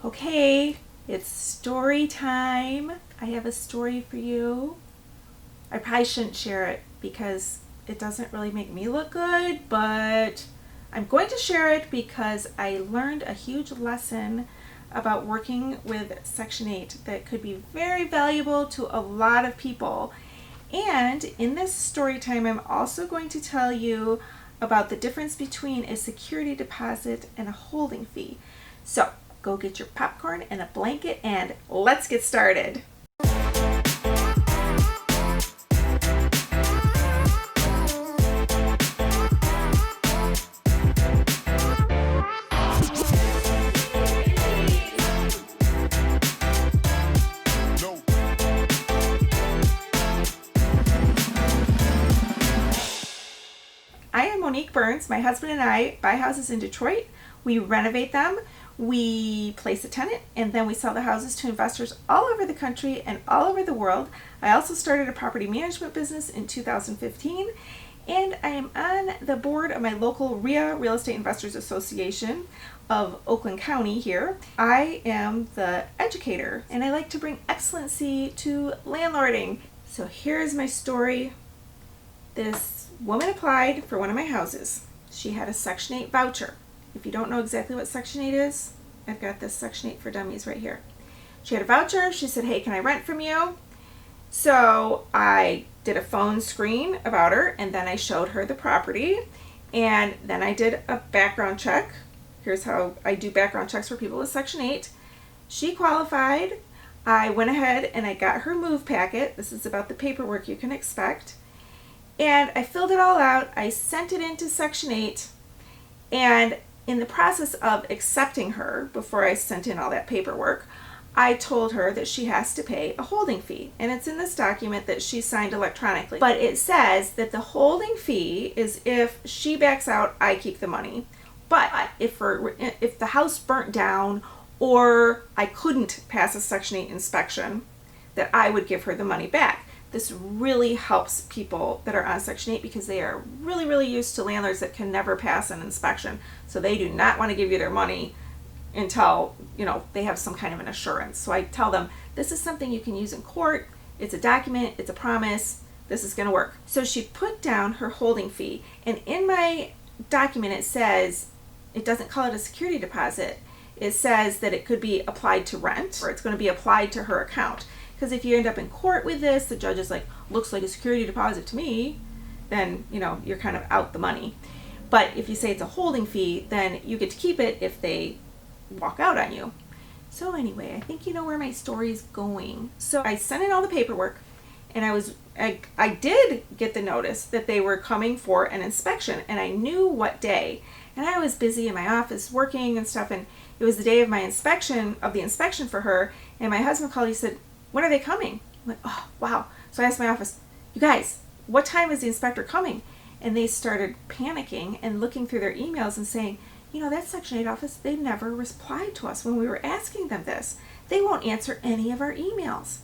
Okay, it's story time. I have a story for you. I probably shouldn't share it because it doesn't really make me look good, but I'm going to share it because I learned a huge lesson about working with Section 8 that could be very valuable to a lot of people. And in this story time, I'm also going to tell you about the difference between a security deposit and a holding fee. So go get your popcorn and a blanket and let's get started. I am Monique Burns. My husband and I buy houses in Detroit. We renovate them, we place a tenant, and then we sell the houses to investors all over the country and all over the world. I also started a property management business in 2015, and I am on the board of my local RIA, Real Estate Investors Association of Oakland County here. I am the educator, and I like to bring excellency to landlording. So here's my story. This woman applied for one of my houses. She had a Section 8 voucher. If you don't know exactly what Section 8 is, I've got this Section 8 for Dummies right here. She had a voucher. She said, hey, can I rent from you? So I did a phone screen about her, and then I showed her the property, and then I did a background check. Here's how I do background checks for people with Section 8. She qualified. I went ahead and I got her move packet. This is about the paperwork you can expect. And I filled it all out. I sent it into Section 8, and in the process of accepting her, before I sent in all that paperwork, I told her that she has to pay a holding fee. And it's in this document that she signed electronically. But it says that the holding fee is if she backs out, I keep the money. But if the house burnt down or I couldn't pass a Section 8 inspection, that I would give her the money back. This really helps people that are on Section 8 because they are really used to landlords that can never pass an inspection. So they do not want to give you their money until, they have some kind of an assurance. So I tell them, this is something you can use in court. It's a document. It's a promise. This is going to work. So she put down her holding fee. And in my document, it says, it doesn't call it a security deposit. It says that it could be applied to rent, or it's going to be applied to her account. Because if you end up in court with this, the judge is like, looks like a security deposit to me, then, you're kind of out the money. But if you say it's a holding fee, then you get to keep it if they walk out on you. So anyway, I think you know where my story's going. So I sent in all the paperwork, and I did get the notice that they were coming for an inspection, and I knew what day. And I was busy in my office working and stuff, and it was the day of the inspection for her, and my husband called. He said, when are they coming? I'm like, oh, wow. So I asked my office, you guys, what time is the inspector coming? And they started panicking and looking through their emails and saying, that Section 8 office, they never replied to us when we were asking them this. They won't answer any of our emails.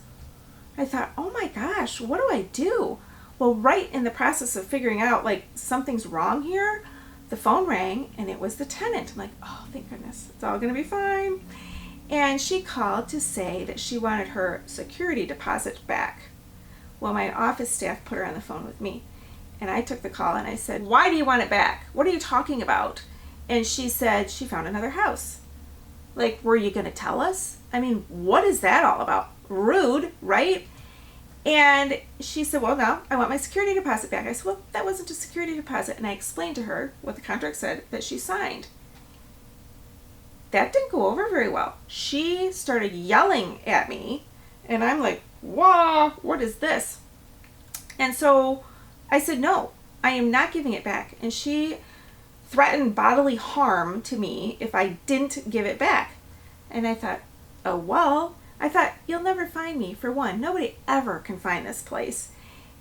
I thought, oh my gosh, what do I do? Well, right in the process of figuring out, something's wrong here, the phone rang, and it was the tenant. I'm like, oh, thank goodness. It's all going to be fine. And she called to say that she wanted her security deposit back. Well, my office staff put her on the phone with me. And I took the call and I said, why do you want it back? What are you talking about? And she said she found another house. Were you going to tell us? I mean, what is that all about? Rude, right? And she said, well, no, I want my security deposit back. I said, well, that wasn't a security deposit. And I explained to her what the contract said that she signed. That didn't go over very well. She started yelling at me, and I'm like, wow, what is this? And so I said, no, I am not giving it back. And she threatened bodily harm to me if I didn't give it back. And I thought, oh, well, you'll never find me. For one, nobody ever can find this place.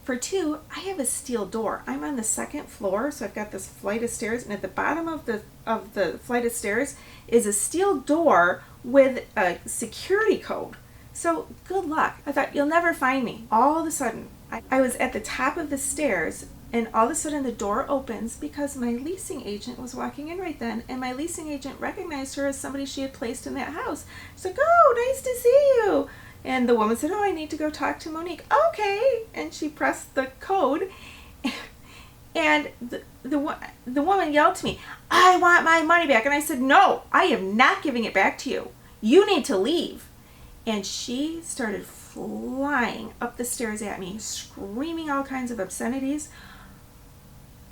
For two, I have a steel door. I'm on the second floor, so I've got this flight of stairs, and at the bottom of the flight of stairs is a steel door with a security code. So good luck. I thought, you'll never find me. All of a sudden, I was at the top of the stairs, And all of a sudden the door opens because my leasing agent was walking in right then, and my leasing agent recognized her as somebody she had placed in that house. She's like, "Oh, nice to see you." And the woman said, "Oh, I need to go talk to Monique." "Okay." And she pressed the code, and the woman yelled to me, "I want my money back." And I said, "No, I am not giving it back to you. You need to leave." And she started flying up the stairs at me, screaming all kinds of obscenities.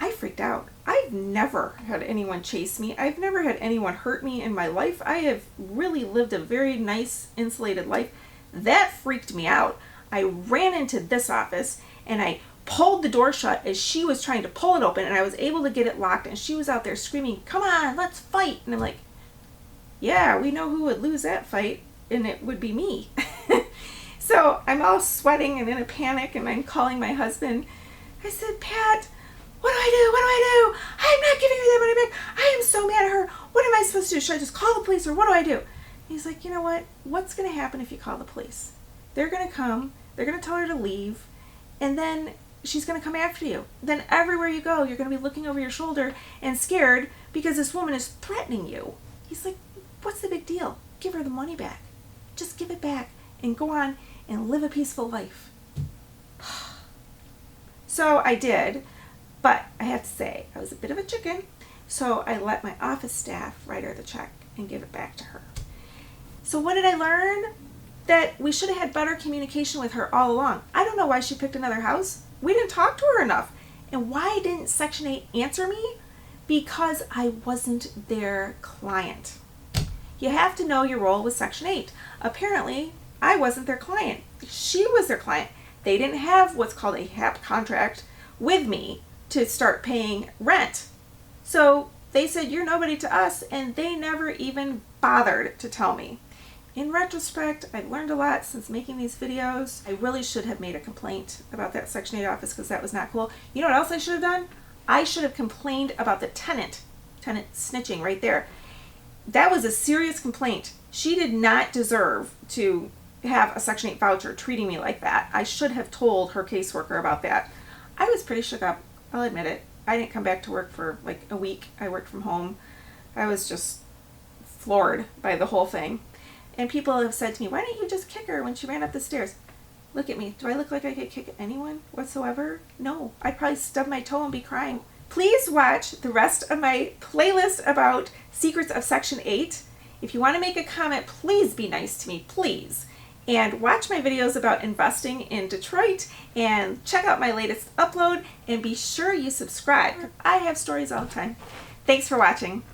I freaked out. I've never had anyone chase me. I've never had anyone hurt me in my life. I have really lived a very nice, insulated life. That freaked me out. I ran into this office and I pulled the door shut as she was trying to pull it open, and I was able to get it locked, and she was out there screaming, "Come on, let's fight." And I'm like, yeah, we know who would lose that fight, and it would be me. So I'm all sweating and in a panic, and I'm calling my husband. I said, "Pat, what do I do? What do I do? I'm not giving her that money back. I am so mad at her. What am I supposed to do? Should I just call the police, or what do I do?" He's like, "You know what? What's going to happen if you call the police? They're going to come. They're going to tell her to leave. And then she's going to come after you. Then everywhere you go, you're going to be looking over your shoulder and scared because this woman is threatening you." He's like, "What's the big deal? Give her the money back. Just give it back and go on and live a peaceful life." So I did, but I have to say, I was a bit of a chicken. So I let my office staff write her the check and give it back to her. So what did I learn? That we should have had better communication with her all along. I don't know why she picked another house. We didn't talk to her enough. And why didn't Section 8 answer me? Because I wasn't their client. You have to know your role with Section 8. Apparently, I wasn't their client. She was their client. They didn't have what's called a HAP contract with me to start paying rent. So they said, "You're nobody to us," and they never even bothered to tell me. In retrospect, I've learned a lot since making these videos. I really should have made a complaint about that Section 8 office because that was not cool. You know what else I should have done? I should have complained about the tenant snitching right there. That was a serious complaint. She did not deserve to have a Section 8 voucher treating me like that. I should have told her caseworker about that. I was pretty shook up. I'll admit it. I didn't come back to work for like a week. I worked from home. I was just floored by the whole thing. And people have said to me, "Why didn't you just kick her when she ran up the stairs?" Look at me. Do I look like I could kick anyone whatsoever? No. I'd probably stub my toe and be crying. Please watch the rest of my playlist about secrets of Section 8. If you want to make a comment, please be nice to me, please. And watch my videos about investing in Detroit, and check out my latest upload, and be sure you subscribe. I have stories all the time. Thanks for watching.